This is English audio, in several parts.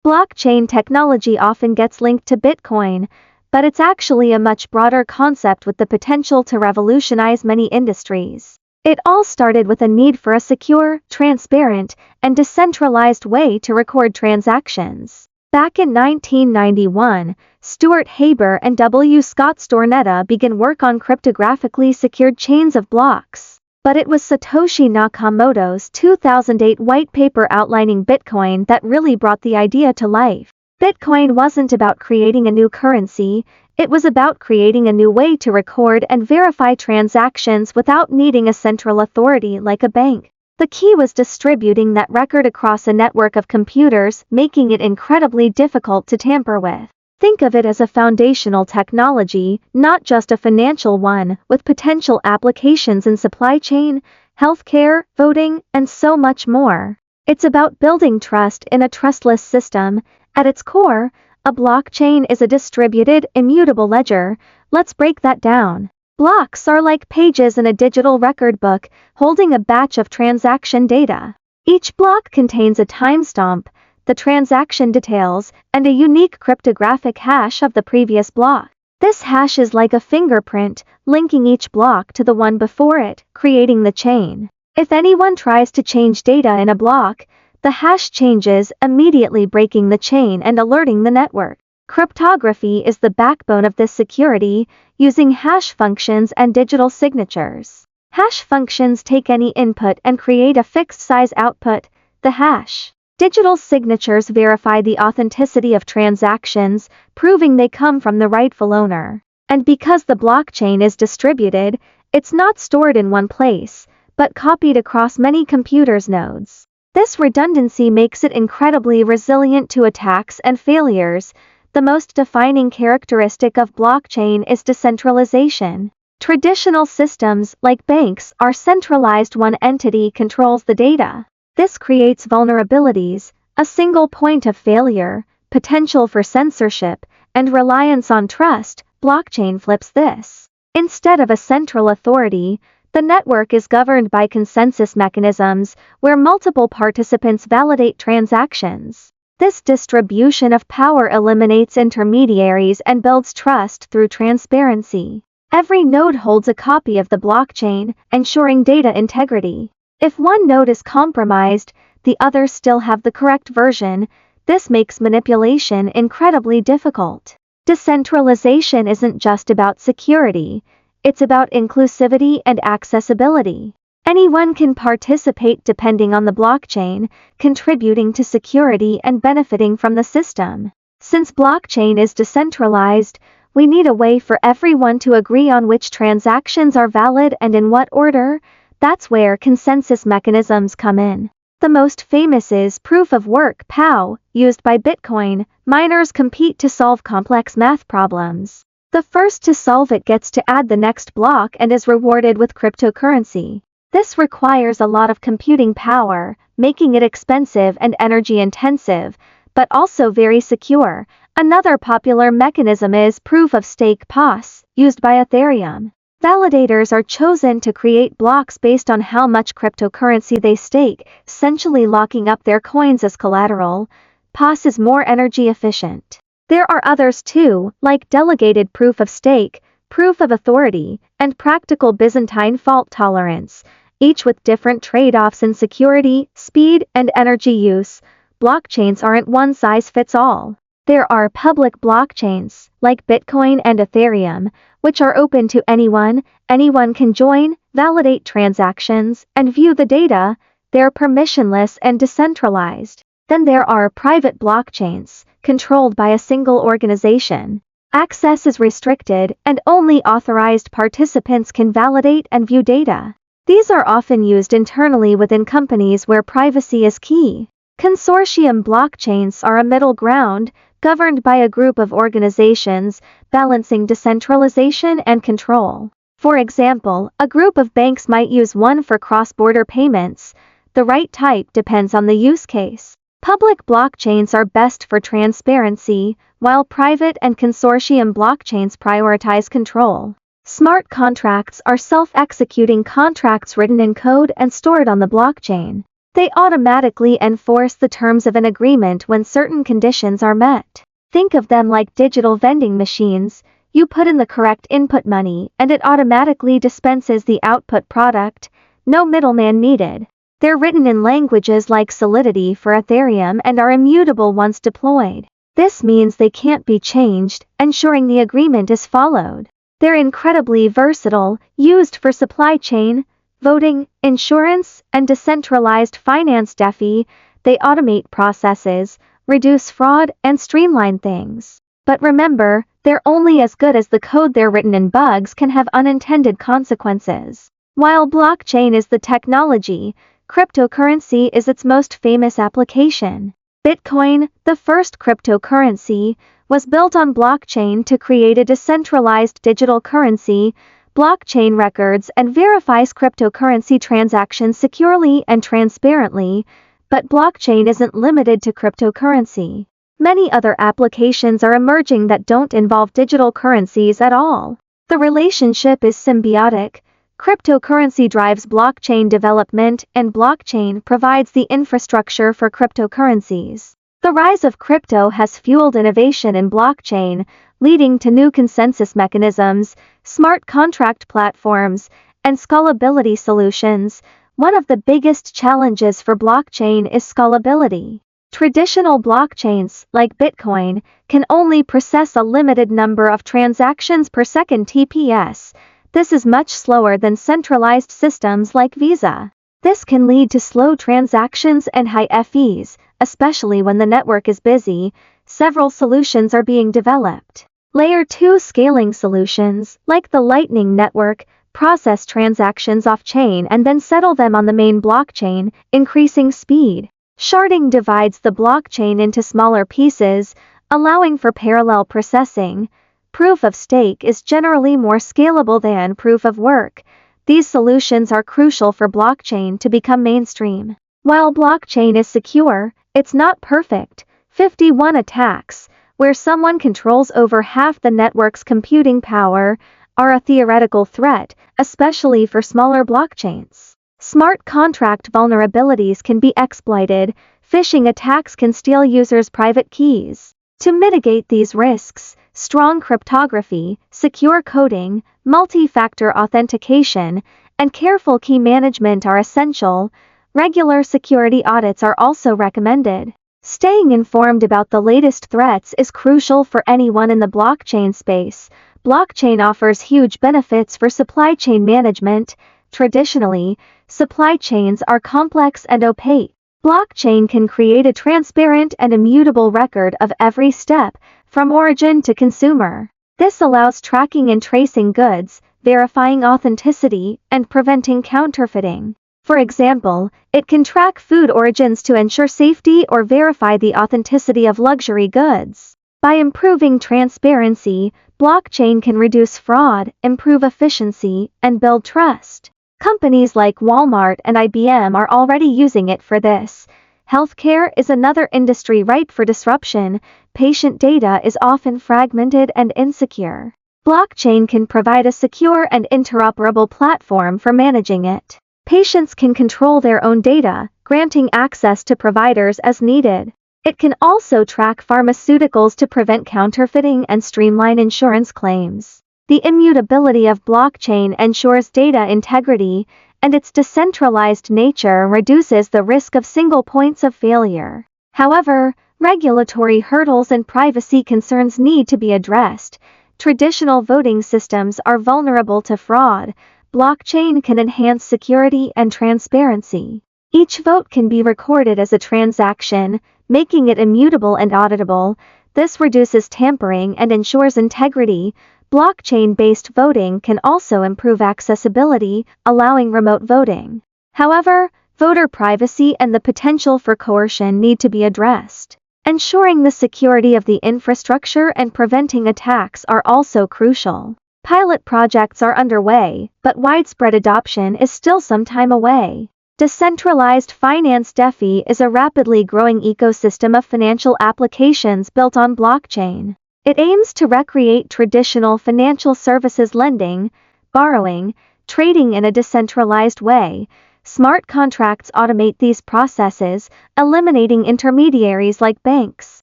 Blockchain technology often gets linked to Bitcoin, but it's actually a much broader concept with the potential to revolutionize many industries. It all started with a need for a secure, transparent, and decentralized way to record transactions. Back in 1991, Stuart Haber and W. Scott Stornetta began work on cryptographically secured chains of blocks. But it was Satoshi Nakamoto's 2008 white paper outlining Bitcoin that really brought the idea to life. Bitcoin wasn't about creating a new currency, it was about creating a new way to record and verify transactions without needing a central authority like a bank. The key was distributing that record across a network of computers, making it incredibly difficult to tamper with. Think of it as a foundational technology, not just a financial one, with potential applications in supply chain, healthcare, voting, and so much more. It's about building trust in a trustless system. At its core, a blockchain is a distributed, immutable ledger. Let's break that down. Blocks are like pages in a digital record book, holding a batch of transaction data. Each block contains a timestamp, the transaction details, and a unique cryptographic hash of the previous block. This hash is like a fingerprint, linking each block to the one before it, creating the chain. If anyone tries to change data in a block, the hash changes, immediately breaking the chain and alerting the network. Cryptography is the backbone of this security, using hash functions and digital signatures. Hash functions take any input and create a fixed-size output, the hash. Digital signatures verify the authenticity of transactions, proving they come from the rightful owner. And because the blockchain is distributed, it's not stored in one place, but copied across many computers' nodes. This redundancy makes it incredibly resilient to attacks and failures. The most defining characteristic of blockchain is decentralization. Traditional systems, like banks, are centralized. One entity controls the data. This creates vulnerabilities, a single point of failure, potential for censorship, and reliance on trust. Blockchain flips this. Instead of a central authority, the network is governed by consensus mechanisms, where multiple participants validate transactions. This distribution of power eliminates intermediaries and builds trust through transparency. Every node holds a copy of the blockchain, ensuring data integrity. If one node is compromised, the others still have the correct version. This makes manipulation incredibly difficult. Decentralization isn't just about security, it's about inclusivity and accessibility. Anyone can participate depending on the blockchain, contributing to security and benefiting from the system. Since blockchain is decentralized, we need a way for everyone to agree on which transactions are valid and in what order. That's where consensus mechanisms come in. The most famous is Proof of Work (POW), used by Bitcoin. Miners compete to solve complex math problems. The first to solve it gets to add the next block and is rewarded with cryptocurrency. This requires a lot of computing power, making it expensive and energy intensive, but also very secure. Another popular mechanism is Proof of Stake (POS), used by Ethereum. Validators are chosen to create blocks based on how much cryptocurrency they stake, essentially locking up their coins as collateral. POS is more energy efficient. There are others too, like Delegated Proof of Stake, Proof of Authority, and Practical Byzantine Fault Tolerance, each with different trade-offs in security, speed, and energy use. Blockchains aren't one size fits all. There are public blockchains, like Bitcoin and Ethereum, which are open to anyone. Anyone can join, validate transactions, and view the data. They're permissionless and decentralized. Then there are private blockchains, controlled by a single organization. Access is restricted, and only authorized participants can validate and view data. These are often used internally within companies where privacy is key. Consortium blockchains are a middle ground, governed by a group of organizations, balancing decentralization and control. For example, a group of banks might use one for cross-border payments. The right type depends on the use case. Public blockchains are best for transparency, while private and consortium blockchains prioritize control. Smart contracts are self-executing contracts written in code and stored on the blockchain. They automatically enforce the terms of an agreement when certain conditions are met. Think of them like digital vending machines. You put in the correct input money and it automatically dispenses the output product, no middleman needed. They're written in languages like Solidity for Ethereum and are immutable once deployed. This means they can't be changed, ensuring the agreement is followed. They're incredibly versatile, used for supply chain, voting, insurance, and decentralized finance. DeFi, they automate processes, reduce fraud, and streamline things. But remember, they're only as good as the code they're written in. Bugs can have unintended consequences. While blockchain is the technology, cryptocurrency is its most famous application. Bitcoin, the first cryptocurrency, was built on blockchain to create a decentralized digital currency. Blockchain records and verifies cryptocurrency transactions securely and transparently, but blockchain isn't limited to cryptocurrency. Many other applications are emerging that don't involve digital currencies at all. The relationship is symbiotic. Cryptocurrency drives blockchain development, and blockchain provides the infrastructure for cryptocurrencies. The rise of crypto has fueled innovation in blockchain, leading to new consensus mechanisms, smart contract platforms, and scalability solutions. One of the biggest challenges for blockchain is scalability. Traditional blockchains, like Bitcoin, can only process a limited number of transactions per second (TPS). This is much slower than centralized systems like Visa. This can lead to slow transactions and high fees, especially when the network is busy. Several solutions are being developed. Layer 2 scaling solutions, like the Lightning Network, process transactions off-chain and then settle them on the main blockchain, increasing speed. Sharding divides the blockchain into smaller pieces, allowing for parallel processing. Proof of stake is generally more scalable than proof of work. These solutions are crucial for blockchain to become mainstream. While blockchain is secure, it's not perfect. 51 attacks, where someone controls over half the network's computing power, are a theoretical threat, especially for smaller blockchains. Smart contract vulnerabilities can be exploited. Phishing attacks can steal users' private keys. To mitigate these risks, strong cryptography, secure coding, multi-factor authentication, and careful key management are essential. Regular security audits are also recommended. Staying informed about the latest threats is crucial for anyone in the blockchain space. Blockchain offers huge benefits for supply chain management. Traditionally, supply chains are complex and opaque. Blockchain can create a transparent and immutable record of every step, from origin to consumer. This allows tracking and tracing goods, verifying authenticity, and preventing counterfeiting. For example, it can track food origins to ensure safety or verify the authenticity of luxury goods. By improving transparency, blockchain can reduce fraud, improve efficiency, and build trust. Companies like Walmart and IBM are already using it for this. Healthcare is another industry ripe for disruption. Patient data is often fragmented and insecure. Blockchain can provide a secure and interoperable platform for managing it. Patients can control their own data, granting access to providers as needed. It can also track pharmaceuticals to prevent counterfeiting and streamline insurance claims. The immutability of blockchain ensures data integrity, and its decentralized nature reduces the risk of single points of failure. However, regulatory hurdles and privacy concerns need to be addressed. Traditional voting systems are vulnerable to fraud. Blockchain can enhance security and transparency. Each vote can be recorded as a transaction, making it immutable and auditable. This reduces tampering and ensures integrity. Blockchain-based voting can also improve accessibility, allowing remote voting. However, voter privacy and the potential for coercion need to be addressed. Ensuring the security of the infrastructure and preventing attacks are also crucial. Pilot projects are underway, but widespread adoption is still some time away. Decentralized finance DeFi is a rapidly growing ecosystem of financial applications built on blockchain. It aims to recreate traditional financial services lending, borrowing, trading in a decentralized way. smart contracts automate these processes, eliminating intermediaries like banks.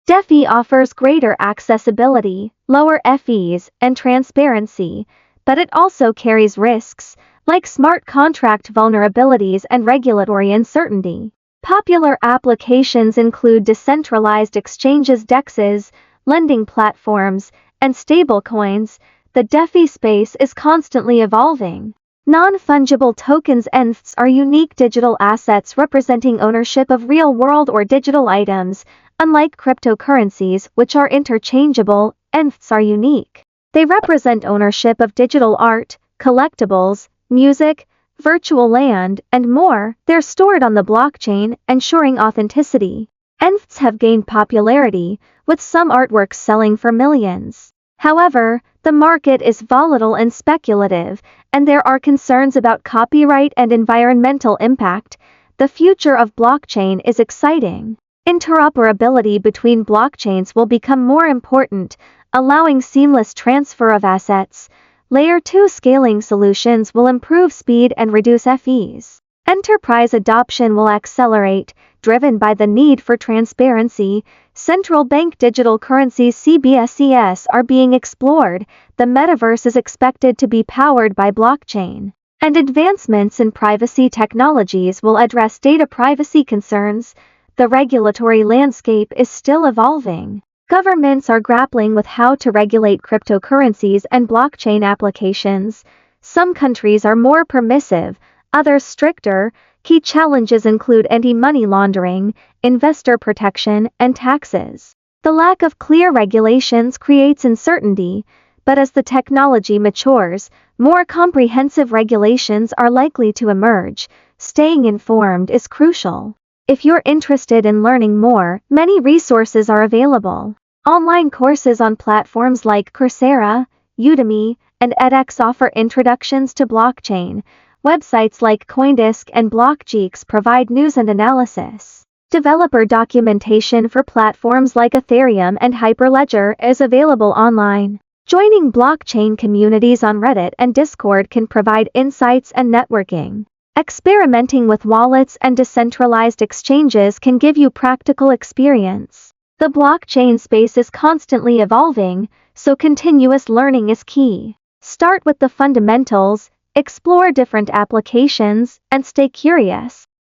DeFi offers greater accessibility, lower fees, and transparency, but it also carries risks, like smart contract vulnerabilities and regulatory uncertainty. Popular applications include decentralized exchanges, DEXs, lending platforms, and stablecoins. The DeFi space is constantly evolving. Non-fungible tokens (ETHs) are unique digital assets representing ownership of real-world or digital items. Unlike cryptocurrencies, which are interchangeable, ETHs are unique. They represent ownership of digital art, collectibles, music, virtual land, and more. They're stored on the blockchain, ensuring authenticity. ETHs have gained popularity, with some artworks selling for millions. However, the market is volatile and speculative, and there are concerns about copyright and environmental impact. The future of blockchain is exciting. Interoperability between blockchains will become more important, allowing seamless transfer of assets. Layer 2 scaling solutions will improve speed and reduce fees. Enterprise adoption will accelerate, driven by the need for transparency. Central bank digital currencies (CBDCs) are being explored. The metaverse is expected to be powered by blockchain, and advancements in privacy technologies will address data privacy concerns. The regulatory landscape is still evolving. Governments are grappling with how to regulate cryptocurrencies and blockchain applications. Some countries are more permissive, others stricter. Key challenges include anti-money laundering, investor protection, and taxes. The lack of clear regulations creates uncertainty, but as the technology matures, more comprehensive regulations are likely to emerge. Staying informed is crucial. If you're interested in learning more, many resources are available. Online courses on platforms like Coursera, Udemy, and edX offer introductions to blockchain. Websites like CoinDesk and BlockGeeks provide news and analysis. Developer documentation for platforms like Ethereum and Hyperledger is available online. Joining blockchain communities on Reddit and Discord can provide insights and networking. Experimenting with wallets and decentralized exchanges can give you practical experience. The blockchain space is constantly evolving, so continuous learning is key. Start with the fundamentals, explore different applications, and stay curious.